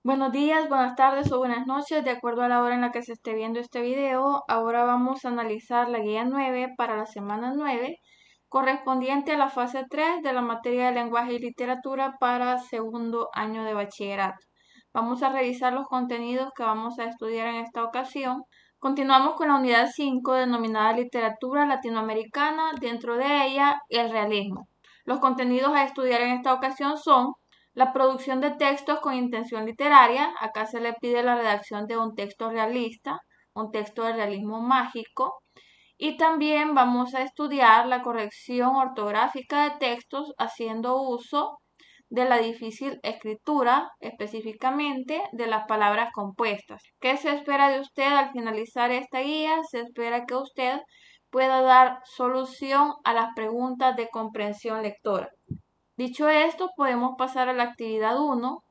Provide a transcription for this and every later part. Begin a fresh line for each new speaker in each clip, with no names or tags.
Buenos días, buenas tardes o buenas noches, de acuerdo a la hora en la que se esté viendo este video. Ahora vamos a analizar la guía 9 para la semana 9, correspondiente a la fase 3 de la materia de lenguaje y literatura para segundo año de bachillerato. Vamos a revisar los contenidos que vamos a estudiar en esta ocasión. Continuamos con la unidad 5 denominada literatura latinoamericana, dentro de ella el realismo. Los contenidos a estudiar en esta ocasión son la producción de textos con intención literaria. Acá se le pide la redacción de un texto realista, un texto de realismo mágico. Y también vamos a estudiar la corrección ortográfica de textos haciendo uso de la difícil escritura, específicamente de las palabras compuestas. ¿Qué se espera de usted al finalizar esta guía? Se espera que usted pueda dar solución a las preguntas de comprensión lectora. Dicho esto, podemos pasar a la actividad 1.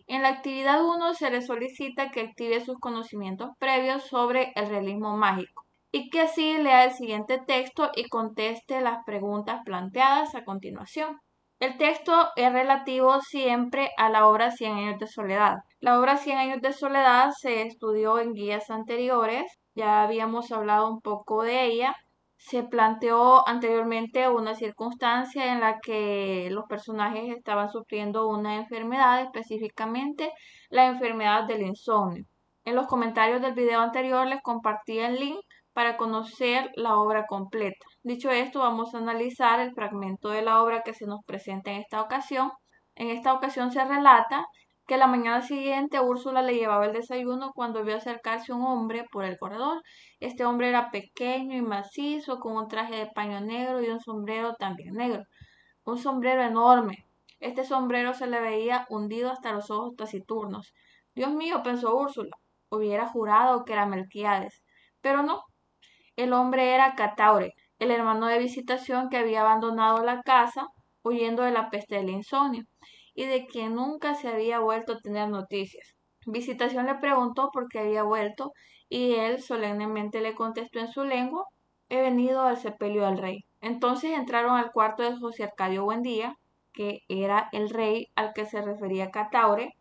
En la actividad 1 se le solicita que active sus conocimientos previos sobre el realismo mágico y que así lea el siguiente texto y conteste las preguntas planteadas a continuación. El texto es relativo siempre a la obra 100 años de soledad. La obra 100 años de soledad se estudió en guías anteriores, ya habíamos hablado un poco de ella. Se planteó anteriormente una circunstancia en la que los personajes estaban sufriendo una enfermedad, específicamente la enfermedad del insomnio. En los comentarios del video anterior les compartí el link para conocer la obra completa. Dicho esto, vamos a analizar el fragmento de la obra que se nos presenta en esta ocasión. En esta ocasión se relata que la mañana siguiente Úrsula le llevaba el desayuno cuando vio acercarse un hombre por el corredor. Este hombre era pequeño y macizo, con un traje de paño negro y un sombrero también negro. Un sombrero enorme. Este sombrero se le veía hundido hasta los ojos taciturnos. Dios mío, pensó Úrsula, hubiera jurado que era Melquíades. Pero no, el hombre era Cataure, el hermano de Visitación que había abandonado la casa huyendo de la peste del insomnio y de quien nunca se había vuelto a tener noticias. Visitación le preguntó por qué había vuelto y él solemnemente le contestó en su lengua: he venido al sepelio del rey. Entonces entraron al cuarto de José Arcadio Buendía, que era el rey al que se refería Cataure.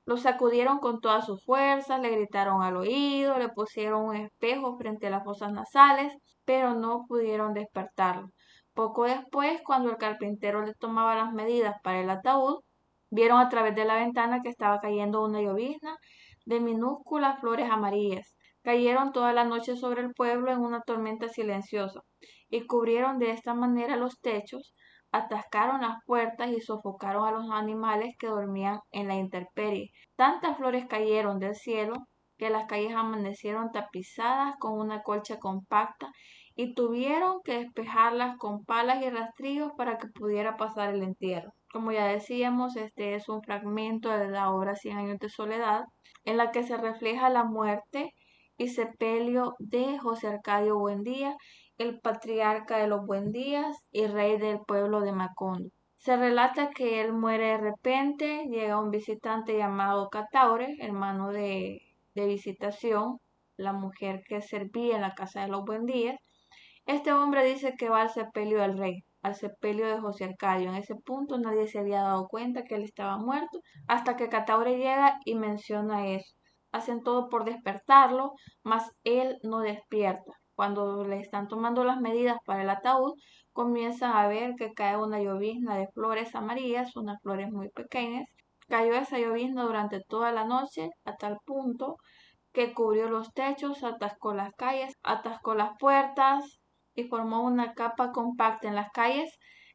Lo sacudieron con todas sus fuerzas, le gritaron al oído, le pusieron un espejo frente a las fosas nasales, pero no pudieron despertarlo. Poco después, cuando el carpintero le tomaba las medidas para el ataúd, vieron a través de la ventana que estaba cayendo una llovizna de minúsculas flores amarillas. Cayeron toda la noche sobre el pueblo en una tormenta silenciosa y cubrieron de esta manera los techos, atascaron las puertas y sofocaron a los animales que dormían en la intemperie. Tantas flores cayeron del cielo que las calles amanecieron tapizadas con una colcha compacta y tuvieron que despejarlas con palas y rastrillos para que pudiera pasar el entierro. Como ya decíamos, este es un fragmento de la obra 100 años de soledad, en la que se refleja la muerte y sepelio de José Arcadio Buendía, el patriarca de los Buendías y rey del pueblo de Macondo. Se relata que él muere de repente, llega un visitante llamado Cataure, hermano de Visitación, la mujer que servía en la casa de los Buendías. Este hombre dice que va al sepelio del rey, al sepelio de José Arcadio. En ese punto nadie se había dado cuenta que él estaba muerto, hasta que Cataure llega y menciona eso. Hacen todo por despertarlo, mas él no despierta. Cuando le están tomando las medidas para el ataúd, comienzan a ver que cae una llovizna de flores amarillas, unas flores muy pequeñas. Cayó esa llovizna durante toda la noche, a tal punto que cubrió los techos, atascó las calles, atascó las puertas y formó una capa compacta en las calles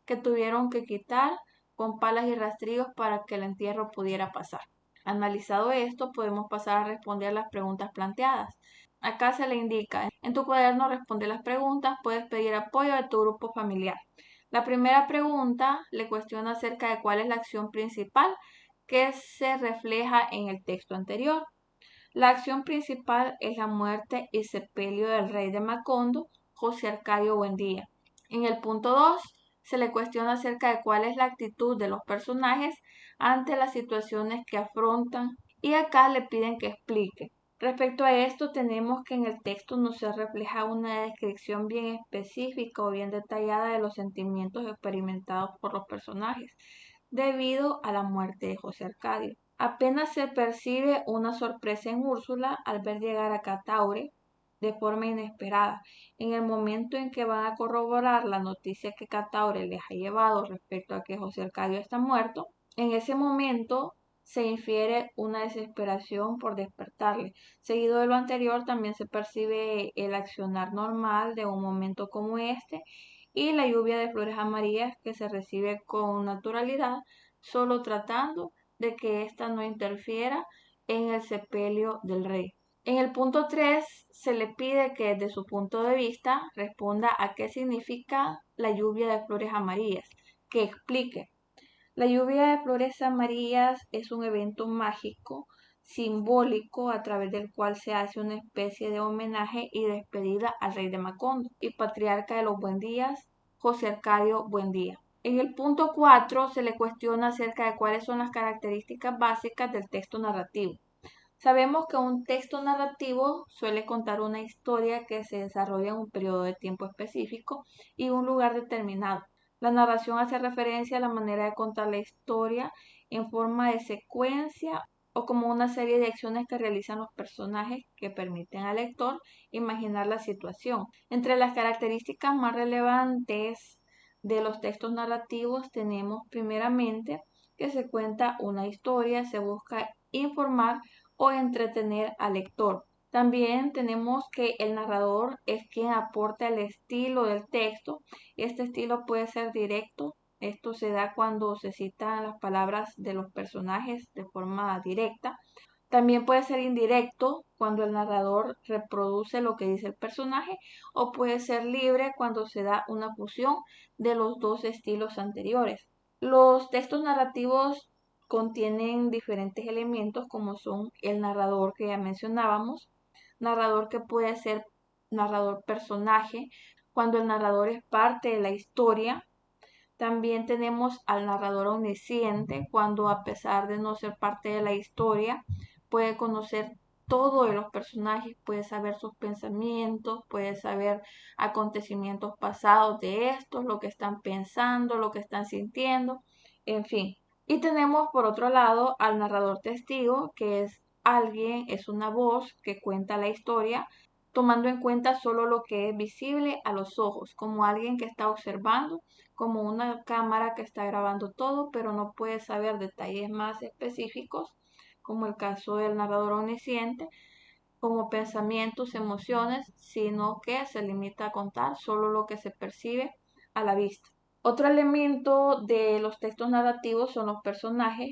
que tuvieron que quitar con palas y rastrillos para que el entierro pudiera pasar. Analizado esto, podemos pasar a responder las preguntas planteadas. Acá se le indica: en tu cuaderno responde las preguntas, puedes pedir apoyo de tu grupo familiar. La primera pregunta le cuestiona acerca de cuál es la acción principal que se refleja en el texto anterior. La acción principal es la muerte y sepelio del rey de Macondo, José Arcadio Buendía. En el punto 2 se le cuestiona acerca de cuál es la actitud de los personajes ante las situaciones que afrontan y acá le piden que explique. Respecto a esto, tenemos que en el texto no se refleja una descripción bien específica o bien detallada de los sentimientos experimentados por los personajes debido a la muerte de José Arcadio. Apenas se percibe una sorpresa en Úrsula al ver llegar a Cataure de forma inesperada. En el momento en que van a corroborar la noticia que Cataure les ha llevado respecto a que José Arcadio está muerto, en ese momento se infiere una desesperación por despertarle. Seguido de lo anterior, también se percibe el accionar normal de un momento como este y la lluvia de flores amarillas que se recibe con naturalidad, solo tratando de que ésta no interfiera en el sepelio del rey. En el punto 3 se le pide que desde su punto de vista responda a qué significa la lluvia de flores amarillas, que explique. La lluvia de flores amarillas es un evento mágico, simbólico, a través del cual se hace una especie de homenaje y despedida al rey de Macondo y patriarca de los Buendías, José Arcadio Buendía. En el punto 4 se le cuestiona acerca de cuáles son las características básicas del texto narrativo. Sabemos que un texto narrativo suele contar una historia que se desarrolla en un periodo de tiempo específico y un lugar determinado. La narración hace referencia a la manera de contar la historia en forma de secuencia o como una serie de acciones que realizan los personajes que permiten al lector imaginar la situación. Entre las características más relevantes de los textos narrativos tenemos primeramente que se cuenta una historia, se busca informar o entretener al lector. También tenemos que el narrador es quien aporta el estilo del texto. Este estilo puede ser directo. Esto se da cuando se citan las palabras de los personajes de forma directa. También puede ser indirecto cuando el narrador reproduce lo que dice el personaje o puede ser libre cuando se da una fusión de los dos estilos anteriores. Los textos narrativos contienen diferentes elementos como son el narrador que ya mencionábamos, narrador que puede ser narrador personaje, cuando el narrador es parte de la historia. También tenemos al narrador omnisciente, cuando a pesar de no ser parte de la historia, puede conocer todo de los personajes, puede saber sus pensamientos, puede saber acontecimientos pasados de estos, lo que están pensando, lo que están sintiendo, en fin. Y tenemos por otro lado al narrador testigo, que es alguien, es una voz que cuenta la historia, tomando en cuenta solo lo que es visible a los ojos, como alguien que está observando, como una cámara que está grabando todo, pero no puede saber detalles más específicos, como el caso del narrador omnisciente, como pensamientos, emociones, sino que se limita a contar solo lo que se percibe a la vista. Otro elemento de los textos narrativos son los personajes,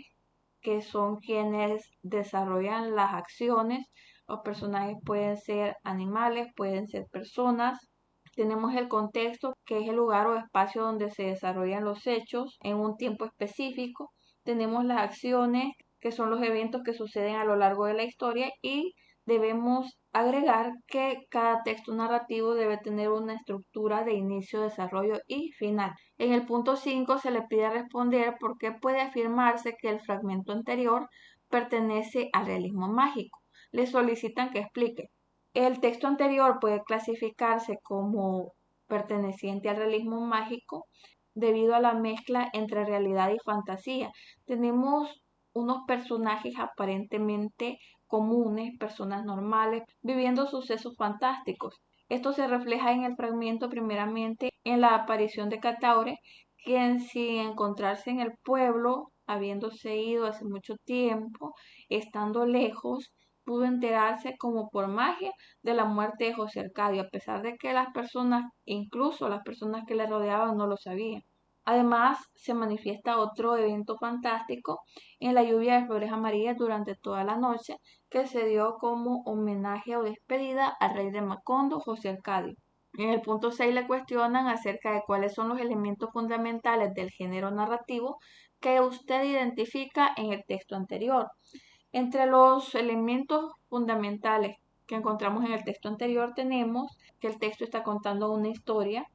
que son quienes desarrollan las acciones. Los personajes pueden ser animales, pueden ser personas. Tenemos el contexto, que es el lugar o espacio donde se desarrollan los hechos en un tiempo específico. Tenemos las acciones, que son los eventos que suceden a lo largo de la historia, y debemos agregar que cada texto narrativo debe tener una estructura de inicio, desarrollo y final. En el punto 5 se le pide responder por qué puede afirmarse que el fragmento anterior pertenece al realismo mágico. Le solicitan que explique. El texto anterior puede clasificarse como perteneciente al realismo mágico debido a la mezcla entre realidad y fantasía. Tenemos unos personajes aparentemente comunes, personas normales, viviendo sucesos fantásticos. Esto se refleja en el fragmento primeramente en la aparición de Cataure, quien sin encontrarse en el pueblo, habiéndose ido hace mucho tiempo, estando lejos, pudo enterarse como por magia de la muerte de José Arcadio, a pesar de que las personas, incluso las personas que le rodeaban, no lo sabían. Además, se manifiesta otro evento fantástico en la lluvia de flores amarillas durante toda la noche, que se dio como homenaje o despedida al rey de Macondo, José Arcadio. En el punto 6 le cuestionan acerca de cuáles son los elementos fundamentales del género narrativo que usted identifica en el texto anterior. Entre los elementos fundamentales que encontramos en el texto anterior tenemos que el texto está contando una historia.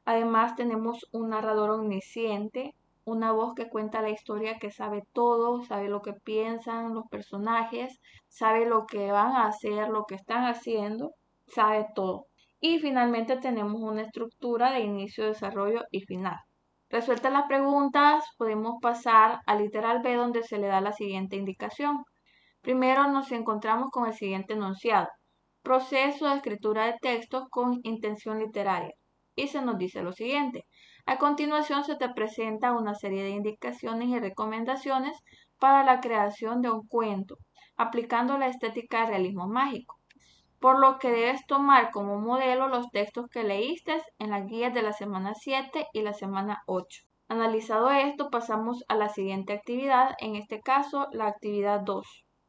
Además tenemos un narrador omnisciente, una voz que cuenta la historia, que sabe todo, sabe lo que piensan los personajes, sabe lo que van a hacer, lo que están haciendo, sabe todo. Y finalmente tenemos una estructura de inicio, desarrollo y final. Resueltas las preguntas, podemos pasar al literal B, donde se le da la siguiente indicación. Primero nos encontramos con el siguiente enunciado: proceso de escritura de textos con intención literaria. Y se nos dice lo siguiente: a continuación se te presenta una serie de indicaciones y recomendaciones para la creación de un cuento, aplicando la estética del realismo mágico, por lo que debes tomar como modelo los textos que leíste en las guías de la semana 7 y la semana 8. Analizado esto, pasamos a la siguiente actividad, en este caso la actividad 2.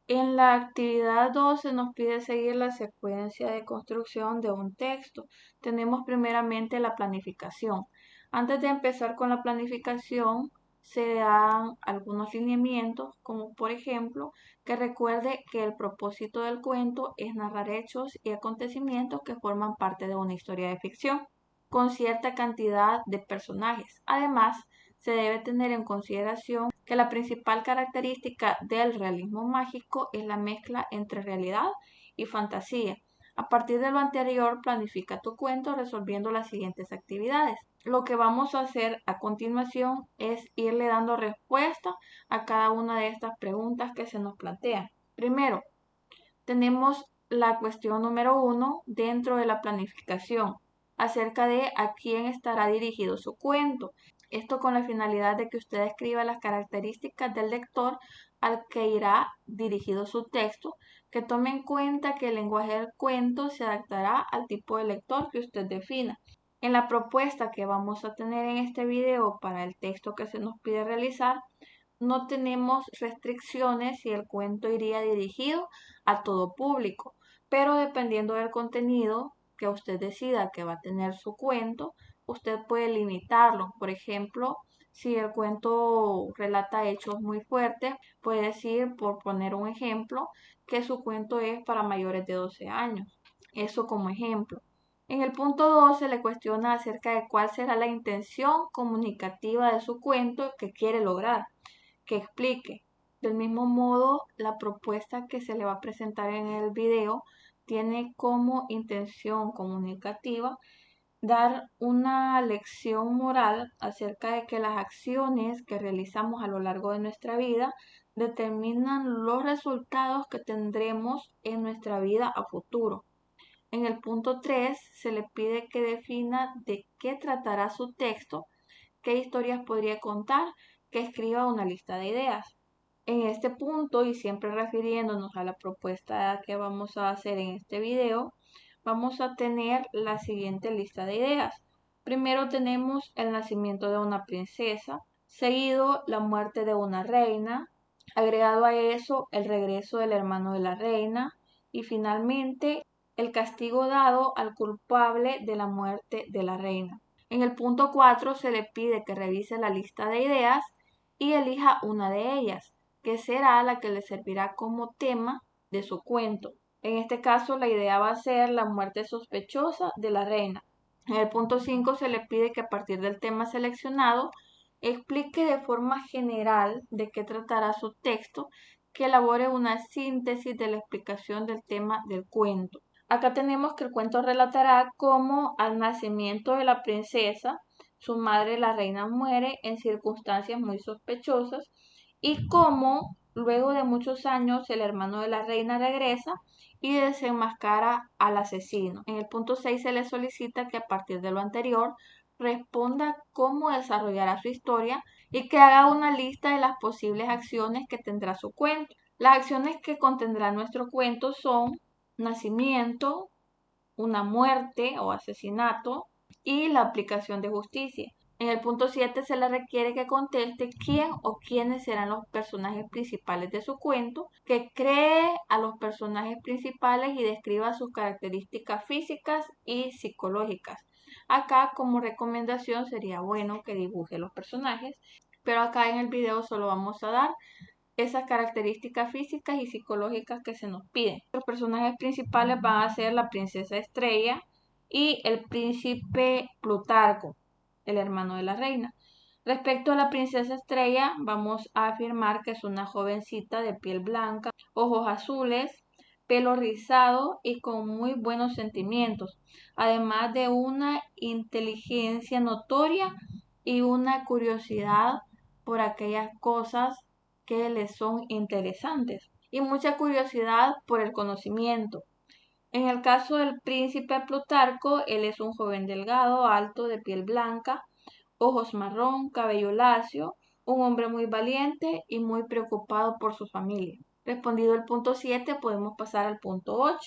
En la actividad 2 se nos pide seguir la secuencia de construcción de un texto. Tenemos primeramente la planificación. Antes de empezar con la planificación, se dan algunos lineamientos, como por ejemplo, que recuerde que el propósito del cuento es narrar hechos y acontecimientos que forman parte de una historia de ficción, con cierta cantidad de personajes. Además, se debe tener en consideración que la principal característica del realismo mágico es la mezcla entre realidad y fantasía. A partir de lo anterior, planifica tu cuento resolviendo las siguientes actividades. Lo que vamos a hacer a continuación es irle dando respuesta a cada una de estas preguntas que se nos plantean. Primero, tenemos la cuestión número 1 dentro de la planificación, acerca de a quién estará dirigido su cuento. Esto con la finalidad de que usted escriba las características del lector al que irá dirigido su texto, que tome en cuenta que el lenguaje del cuento se adaptará al tipo de lector que usted defina. En la propuesta que vamos a tener en este video para el texto que se nos pide realizar, no tenemos restricciones si el cuento iría dirigido a todo público, pero dependiendo del contenido que usted decida que va a tener su cuento, usted puede limitarlo. Por ejemplo, si el cuento relata hechos muy fuertes, puede decir, por poner un ejemplo, que su cuento es para mayores de 12 años. Eso como ejemplo. En el punto 2 se le cuestiona acerca de cuál será la intención comunicativa de su cuento que quiere lograr, que explique. Del mismo modo, la propuesta que se le va a presentar en el video tiene como intención comunicativa dar una lección moral acerca de que las acciones que realizamos a lo largo de nuestra vida determinan los resultados que tendremos en nuestra vida a futuro. En el punto 3 se le pide que defina de qué tratará su texto, qué historias podría contar, que escriba una lista de ideas. En este punto, y siempre refiriéndonos a la propuesta que vamos a hacer en este video, vamos a tener la siguiente lista de ideas. Primero tenemos el nacimiento de una princesa, seguido la muerte de una reina, agregado a eso el regreso del hermano de la reina y finalmente el castigo dado al culpable de la muerte de la reina. En el punto 4 se le pide que revise la lista de ideas y elija una de ellas, que será la que le servirá como tema de su cuento. En este caso, la idea va a ser la muerte sospechosa de la reina. En el punto 5 se le pide que a partir del tema seleccionado explique de forma general de qué tratará su texto, que elabore una síntesis de la explicación del tema del cuento. Acá tenemos que el cuento relatará cómo al nacimiento de la princesa, su madre la reina muere en circunstancias muy sospechosas y cómo luego de muchos años el hermano de la reina regresa y desenmascara al asesino. En el punto 6 se le solicita que a partir de lo anterior responda cómo desarrollará su historia y que haga una lista de las posibles acciones que tendrá su cuento. Las acciones que contendrá nuestro cuento son nacimiento, una muerte o asesinato y la aplicación de justicia. En el punto 7 se le requiere que conteste quién o quiénes serán los personajes principales de su cuento, que cree a los personajes principales y describa sus características físicas y psicológicas. Acá como recomendación sería bueno que dibuje los personajes, pero acá en el video solo vamos a dar esas características físicas y psicológicas que se nos piden. Los personajes principales van a ser la princesa Estrella y el príncipe Plutarco, el hermano de la reina. Respecto a la princesa Estrella, vamos a afirmar que es una jovencita de piel blanca, ojos azules, pelo rizado y con muy buenos sentimientos, además de una inteligencia notoria y una curiosidad por aquellas cosas que les son interesantes y mucha curiosidad por el conocimiento. En el caso del príncipe Plutarco, él es un joven delgado, alto, de piel blanca, ojos marrón, cabello lacio, un hombre muy valiente y muy preocupado por su familia. Respondido el punto 7, podemos pasar al punto 8.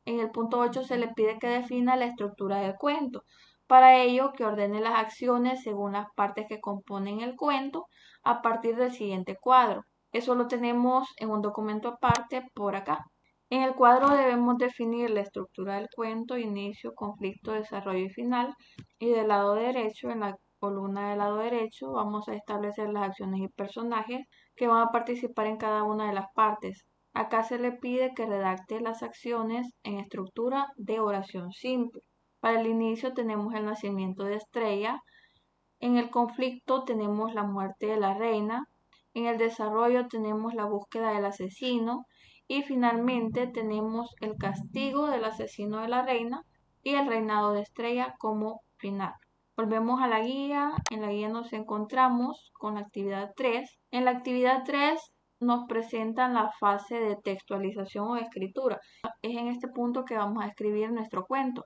En el punto 8 se le pide que defina la estructura del cuento. Para ello, que ordene las acciones según las partes que componen el cuento a partir del siguiente cuadro. Eso lo tenemos en un documento aparte por acá. En el cuadro debemos definir la estructura del cuento, inicio, conflicto, desarrollo y final. Y del lado derecho, en la columna del lado derecho, vamos a establecer las acciones y personajes que van a participar en cada una de las partes. Acá se le pide que redacte las acciones en estructura de oración simple. Para el inicio tenemos el nacimiento de Estrella. En el conflicto tenemos la muerte de la reina. En el desarrollo tenemos la búsqueda del asesino. Y finalmente tenemos el castigo del asesino de la reina y el reinado de Estrella como final. Volvemos a la guía. En la guía nos encontramos con la actividad 3. En la actividad 3 nos presentan la fase de textualización o escritura. Es en este punto que vamos a escribir nuestro cuento.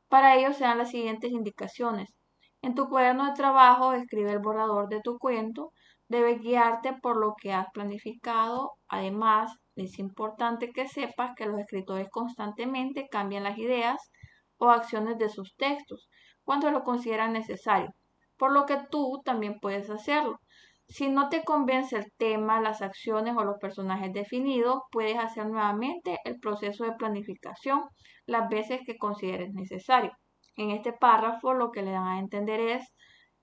Para ello se dan las siguientes indicaciones. En tu cuaderno de trabajo escribe el borrador de tu cuento. Debes guiarte por lo que has planificado. Además, es importante que sepas que los escritores constantemente cambian las ideas o acciones de sus textos cuando lo consideran necesario, por lo que tú también puedes hacerlo. Si no te convence el tema, las acciones o los personajes definidos, puedes hacer nuevamente el proceso de planificación las veces que consideres necesario. En este párrafo lo que le dan a entender es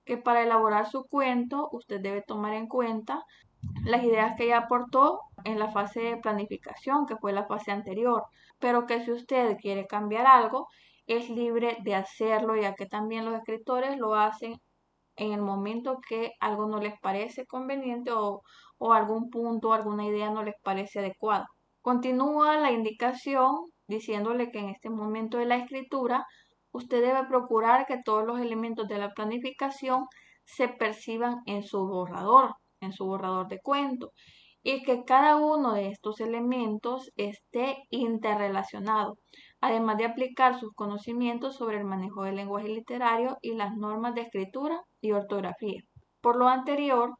que para elaborar su cuento usted debe tomar en cuenta las ideas que ella aportó en la fase de planificación, que fue la fase anterior, pero que si usted quiere cambiar algo, es libre de hacerlo, ya que también los escritores lo hacen en el momento que algo no les parece conveniente o algún punto, alguna idea no les parece adecuada. Continúa la indicación diciéndole que en este momento de la escritura usted debe procurar que todos los elementos de la planificación se perciban en su borrador de cuento, y que cada uno de estos elementos esté interrelacionado, además de aplicar sus conocimientos sobre el manejo del lenguaje literario y las normas de escritura y ortografía. Por lo anterior,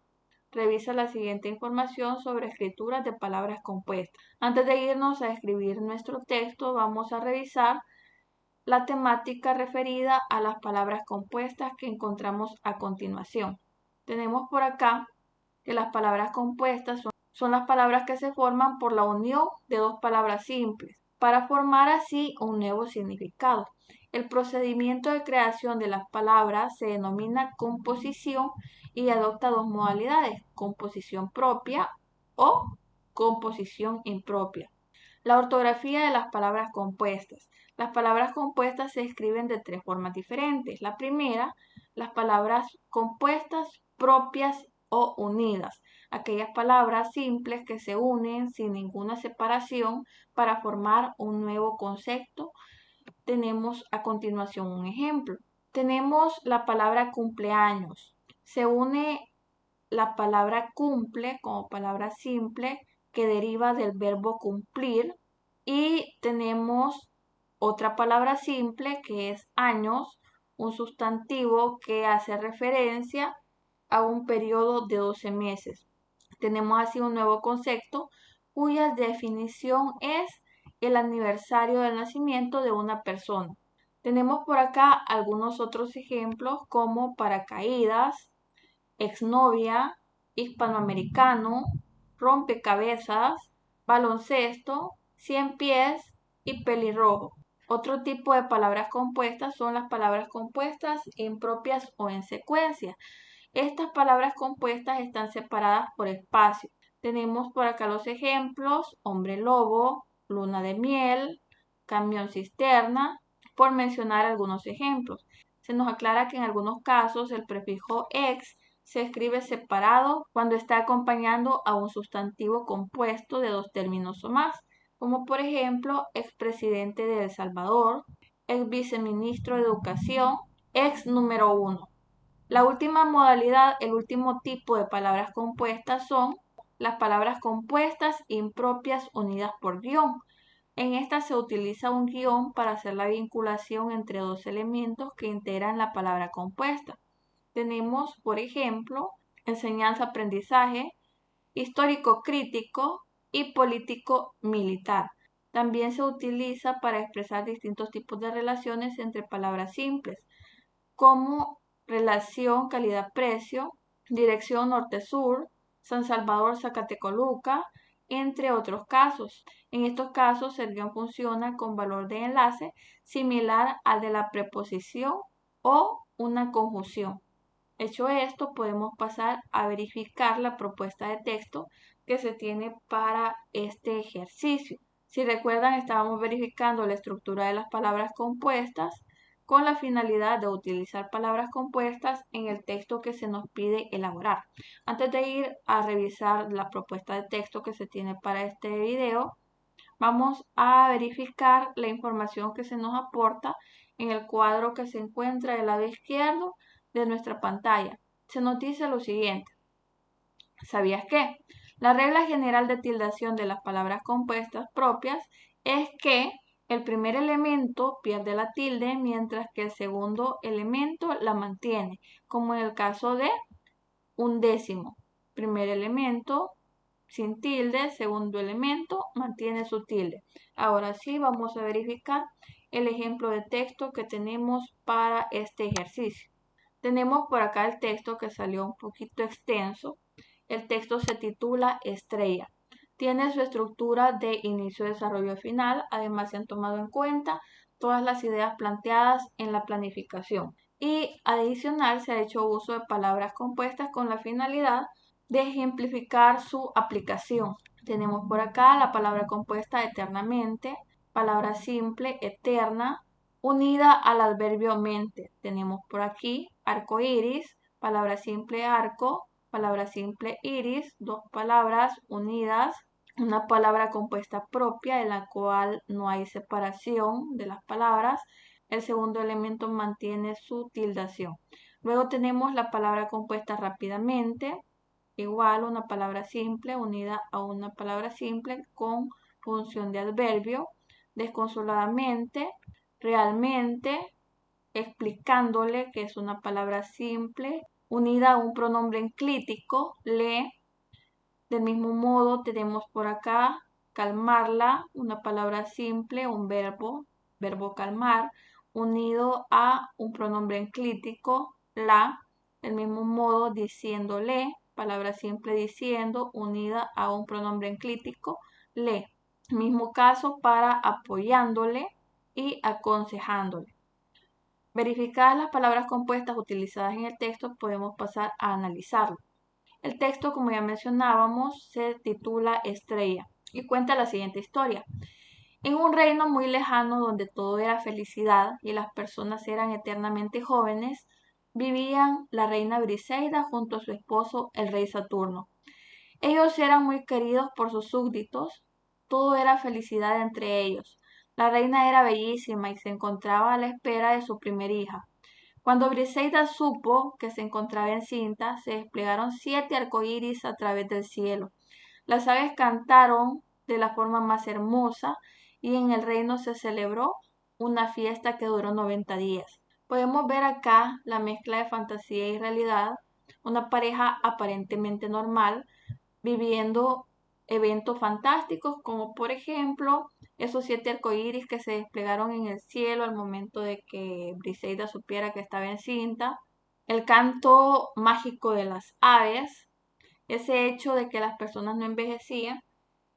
revisa la siguiente información sobre escrituras de palabras compuestas. Antes de irnos a escribir nuestro texto, vamos a revisar la temática referida a las palabras compuestas que encontramos a continuación. Tenemos por acá que las palabras compuestas son las palabras que se forman por la unión de dos palabras simples, para formar así un nuevo significado. El procedimiento de creación de las palabras se denomina composición y adopta dos modalidades: composición propia o composición impropia. La ortografía de las palabras compuestas. Las palabras compuestas se escriben de tres formas diferentes. La primera, las palabras compuestas propias o unidas, aquellas palabras simples que se unen sin ninguna separación para formar un nuevo concepto. Tenemos a continuación un ejemplo. Tenemos la palabra cumpleaños. Se une la palabra cumple como palabra simple que deriva del verbo cumplir, y tenemos otra palabra simple que es años, un sustantivo que hace referencia a un periodo de 12 meses. Tenemos así un nuevo concepto cuya definición es el aniversario del nacimiento de una persona. Tenemos por acá algunos otros ejemplos como paracaídas, exnovia, hispanoamericano, rompecabezas, baloncesto, 100 pies y pelirrojo. Otro tipo de palabras compuestas son las palabras compuestas impropias o en secuencia. Estas palabras compuestas están separadas por espacio. Tenemos por acá los ejemplos: hombre lobo, luna de miel, camión cisterna, por mencionar algunos ejemplos. Se nos aclara que en algunos casos el prefijo ex se escribe separado cuando está acompañando a un sustantivo compuesto de dos términos o más, como por ejemplo expresidente de El Salvador, ex viceministro de Educación, ex número 1. La última modalidad, el último tipo de palabras compuestas son las palabras compuestas impropias unidas por guión. En esta se utiliza un guión para hacer la vinculación entre dos elementos que integran la palabra compuesta. Tenemos, por ejemplo, enseñanza-aprendizaje, histórico-crítico y político-militar. También se utiliza para expresar distintos tipos de relaciones entre palabras simples, como relación calidad-precio, dirección norte-sur, San Salvador-Zacatecoluca, entre otros casos. En estos casos, el guión funciona con valor de enlace similar al de la preposición o una conjunción. Hecho esto, podemos pasar a verificar la propuesta de texto que se tiene para este ejercicio. Si recuerdan, estábamos verificando la estructura de las palabras compuestas con la finalidad de utilizar palabras compuestas en el texto que se nos pide elaborar. Antes de ir a revisar la propuesta de texto que se tiene para este video, vamos a verificar la información que se nos aporta en el cuadro que se encuentra del lado izquierdo de nuestra pantalla. Se nos dice lo siguiente. ¿Sabías qué? La regla general de tildación de las palabras compuestas propias es que el primer elemento pierde la tilde mientras que el segundo elemento la mantiene, como en el caso de un décimo. Primer elemento sin tilde, segundo elemento mantiene su tilde. Ahora sí, vamos a verificar el ejemplo de texto que tenemos para este ejercicio. Tenemos por acá el texto que salió un poquito extenso. El texto se titula Estrella. Tiene su estructura de inicio, desarrollo y final. Además, se han tomado en cuenta todas las ideas planteadas en la planificación. Y adicional, se ha hecho uso de palabras compuestas con la finalidad de ejemplificar su aplicación. Tenemos por acá la palabra compuesta eternamente, palabra simple, eterna, unida al adverbio mente. Tenemos por aquí arco iris, palabra simple arco, palabra simple iris, dos palabras unidas, una palabra compuesta propia en la cual no hay separación de las palabras. El segundo elemento mantiene su tildación. Luego tenemos la palabra compuesta rápidamente, igual una palabra simple unida a una palabra simple con función de adverbio, desconsoladamente, realmente, explicándole que es una palabra simple unida a un pronombre enclítico, le. Del mismo modo tenemos por acá calmarla, una palabra simple, un verbo calmar, unido a un pronombre enclítico, la. Del mismo modo diciéndole, palabra simple diciendo, unida a un pronombre enclítico, le. Mismo caso para apoyándole y aconsejándole. Verificadas las palabras compuestas utilizadas en el texto, podemos pasar a analizarlo. El texto, como ya mencionábamos, se titula Estrella y cuenta la siguiente historia. En un reino muy lejano donde todo era felicidad y las personas eran eternamente jóvenes, vivían la reina Briseida junto a su esposo, el rey Saturno. Ellos eran muy queridos por sus súbditos, todo era felicidad entre ellos. La reina era bellísima y se encontraba a la espera de su primer hija. Cuando Briseida supo que se encontraba encinta, se desplegaron 7 arcoíris a través del cielo. Las aves cantaron de la forma más hermosa y en el reino se celebró una fiesta que duró 90 días. Podemos ver acá la mezcla de fantasía y realidad, una pareja aparentemente normal viviendo eventos fantásticos como por ejemplo esos 7 arcoíris que se desplegaron en el cielo al momento de que Briseida supiera que estaba encinta, el canto mágico de las aves, ese hecho de que las personas no envejecían,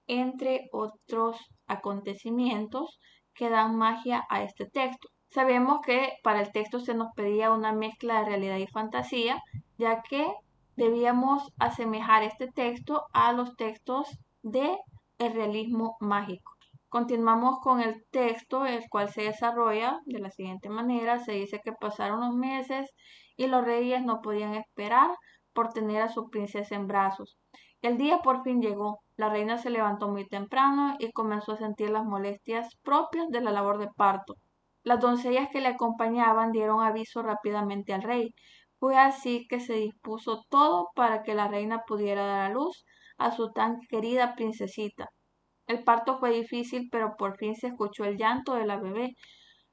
entre otros acontecimientos que dan magia a este texto. Sabemos que para el texto se nos pedía una mezcla de realidad y fantasía, ya que debíamos asemejar este texto a los textos del realismo mágico. Continuamos con el texto, el cual se desarrolla de la siguiente manera. Se dice que pasaron los meses y los reyes no podían esperar por tener a su princesa en brazos. El día por fin llegó. La reina se levantó muy temprano y comenzó a sentir las molestias propias de la labor de parto. Las doncellas que le acompañaban dieron aviso rápidamente al rey. Fue así que se dispuso todo para que la reina pudiera dar a luz a su tan querida princesita. El parto fue difícil, pero por fin se escuchó el llanto de la bebé.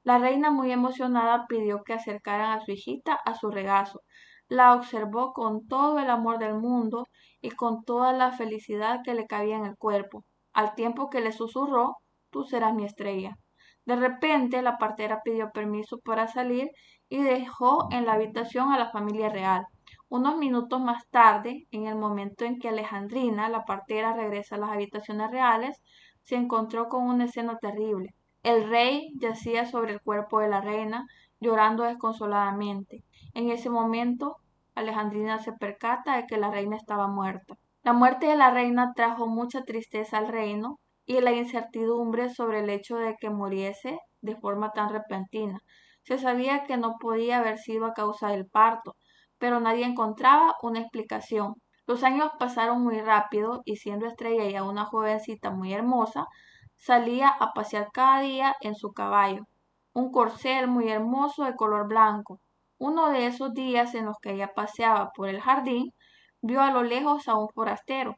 La reina, muy emocionada, pidió que acercaran a su hijita a su regazo. La observó con todo el amor del mundo y con toda la felicidad que le cabía en el cuerpo, al tiempo que le susurró: «Tú serás mi estrella». De repente, la partera pidió permiso para salir y dejó en la habitación a la familia real. Unos minutos más tarde, en el momento en que Alejandrina, la partera, regresa a las habitaciones reales, se encontró con una escena terrible. El rey yacía sobre el cuerpo de la reina, llorando desconsoladamente. En ese momento, Alejandrina se percata de que la reina estaba muerta. La muerte de la reina trajo mucha tristeza al reino y la incertidumbre sobre el hecho de que muriese de forma tan repentina. Se sabía que no podía haber sido a causa del parto, pero nadie encontraba una explicación. Los años pasaron muy rápido y, siendo Estrella ya una jovencita muy hermosa, salía a pasear cada día en su caballo, un corcel muy hermoso de color blanco. Uno de esos días en los que ella paseaba por el jardín, vio a lo lejos a un forastero,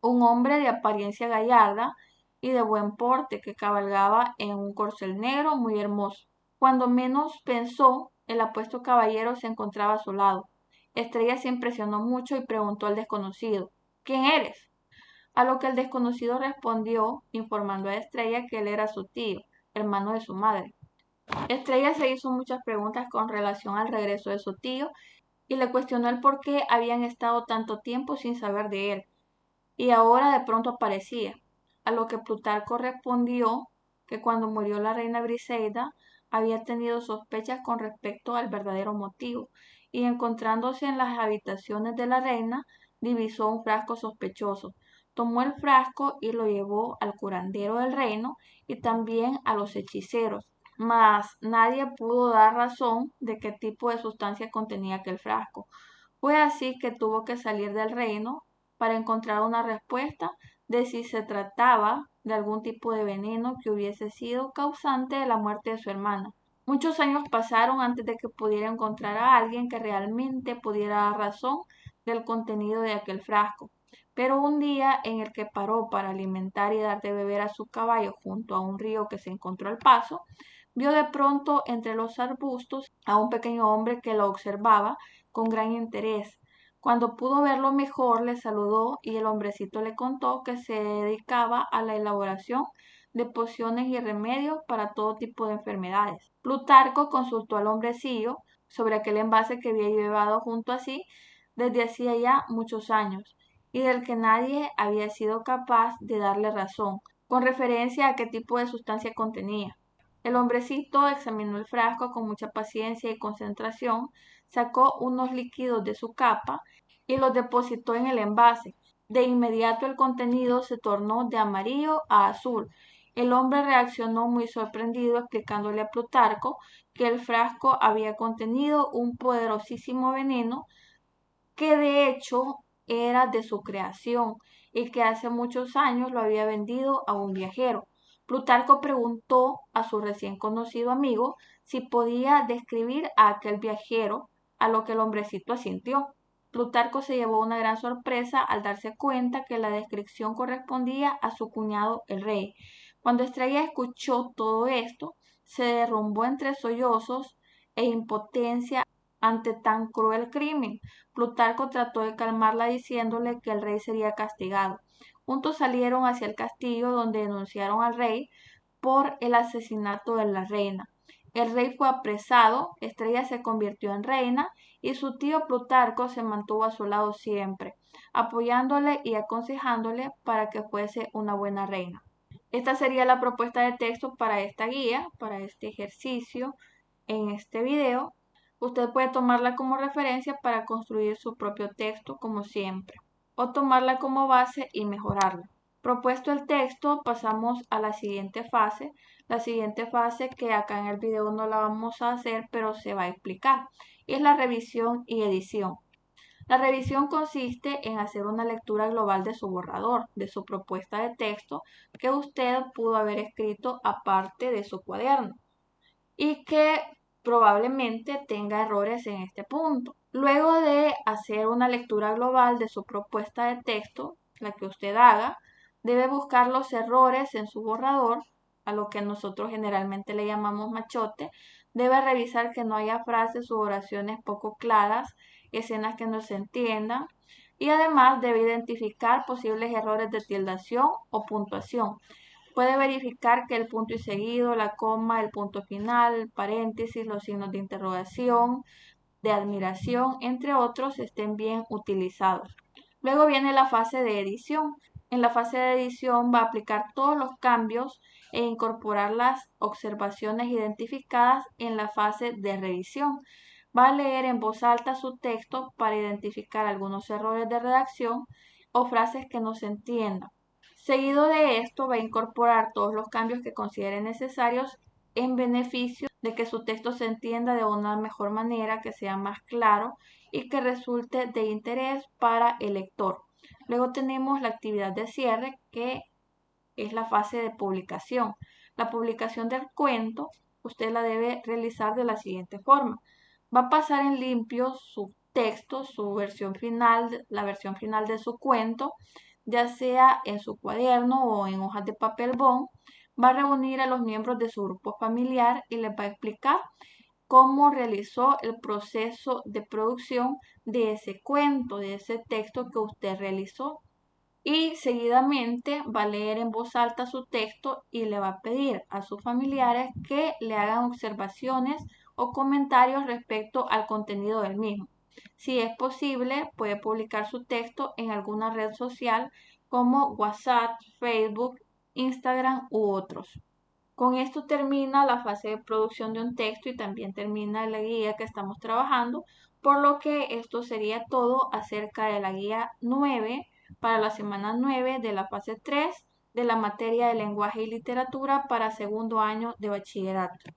un hombre de apariencia gallarda y de buen porte que cabalgaba en un corcel negro muy hermoso. Cuando menos pensó, el apuesto caballero se encontraba a su lado. Estrella se impresionó mucho y preguntó al desconocido: «¿Quién eres?». A lo que el desconocido respondió, informando a Estrella que él era su tío, hermano de su madre. Estrella se hizo muchas preguntas con relación al regreso de su tío y le cuestionó el por qué habían estado tanto tiempo sin saber de él, y ahora de pronto aparecía. A lo que Plutarco respondió que cuando murió la reina Briseida había tenido sospechas con respecto al verdadero motivo, y encontrándose en las habitaciones de la reina, divisó un frasco sospechoso. Tomó el frasco y lo llevó al curandero del reino y también a los hechiceros, mas nadie pudo dar razón de qué tipo de sustancia contenía aquel frasco. Fue así que tuvo que salir del reino para encontrar una respuesta de si se trataba de algún tipo de veneno que hubiese sido causante de la muerte de su hermana. Muchos años pasaron antes de que pudiera encontrar a alguien que realmente pudiera dar razón del contenido de aquel frasco. Pero un día en el que paró para alimentar y dar de beber a su caballo junto a un río que se encontró al paso, vio de pronto entre los arbustos a un pequeño hombre que lo observaba con gran interés. Cuando pudo verlo mejor, le saludó y el hombrecito le contó que se dedicaba a la elaboración de pociones y remedios para todo tipo de enfermedades. Plutarco consultó al hombrecillo sobre aquel envase que había llevado junto a sí desde hacía ya muchos años y del que nadie había sido capaz de darle razón con referencia a qué tipo de sustancia contenía. El hombrecito examinó el frasco con mucha paciencia y concentración, sacó unos líquidos de su capa y los depositó en el envase. De inmediato el contenido se tornó de amarillo a azul. El hombre reaccionó muy sorprendido, explicándole a Plutarco que el frasco había contenido un poderosísimo veneno que de hecho era de su creación y que hace muchos años lo había vendido a un viajero. Plutarco preguntó a su recién conocido amigo si podía describir a aquel viajero, a lo que el hombrecito asintió. Plutarco se llevó una gran sorpresa al darse cuenta que la descripción correspondía a su cuñado el rey. Cuando Estrella escuchó todo esto, se derrumbó entre sollozos e impotencia ante tan cruel crimen. Plutarco trató de calmarla diciéndole que el rey sería castigado. Juntos salieron hacia el castillo donde denunciaron al rey por el asesinato de la reina. El rey fue apresado, Estrella se convirtió en reina y su tío Plutarco se mantuvo a su lado siempre, apoyándole y aconsejándole para que fuese una buena reina. Esta sería la propuesta de texto para esta guía, para este ejercicio en este video. Usted puede tomarla como referencia para construir su propio texto como siempre, o tomarla como base y mejorarla. Propuesto el texto, pasamos a la siguiente fase que acá en el video no la vamos a hacer, pero se va a explicar, y es la revisión y edición. La revisión consiste en hacer una lectura global de su borrador, de su propuesta de texto que usted pudo haber escrito aparte de su cuaderno y que probablemente tenga errores en este punto. Luego de hacer una lectura global de su propuesta de texto, la que usted haga, debe buscar los errores en su borrador, a lo que nosotros generalmente le llamamos machote. Debe revisar que no haya frases u oraciones poco claras, escenas que no se entiendan, y además debe identificar posibles errores de tildación o puntuación. Puede verificar que el punto y seguido, la coma, el punto final, el paréntesis, los signos de interrogación, de admiración, entre otros, estén bien utilizados. Luego viene la fase de edición. En la fase de edición va a aplicar todos los cambios e incorporar las observaciones identificadas en la fase de revisión. Va a leer en voz alta su texto para identificar algunos errores de redacción o frases que no se entiendan. Seguido de esto, va a incorporar todos los cambios que considere necesarios en beneficio de que su texto se entienda de una mejor manera, que sea más claro y que resulte de interés para el lector. Luego tenemos la actividad de cierre, que es la fase de publicación. La publicación del cuento, usted la debe realizar de la siguiente forma. Va a pasar en limpio su texto, su versión final, la versión final de su cuento, ya sea en su cuaderno o en hojas de papel bond. Va a reunir a los miembros de su grupo familiar y les va a explicar cómo realizó el proceso de producción de ese cuento, de ese texto que usted realizó. Y seguidamente va a leer en voz alta su texto y le va a pedir a sus familiares que le hagan observaciones o comentarios respecto al contenido del mismo. Si es posible, puede publicar su texto en alguna red social como WhatsApp, Facebook, Instagram u otros. Con esto termina la fase de producción de un texto y también termina la guía que estamos trabajando, por lo que esto sería todo acerca de la guía 9 para la semana 9 de la fase 3 de la materia de lenguaje y literatura para segundo año de bachillerato.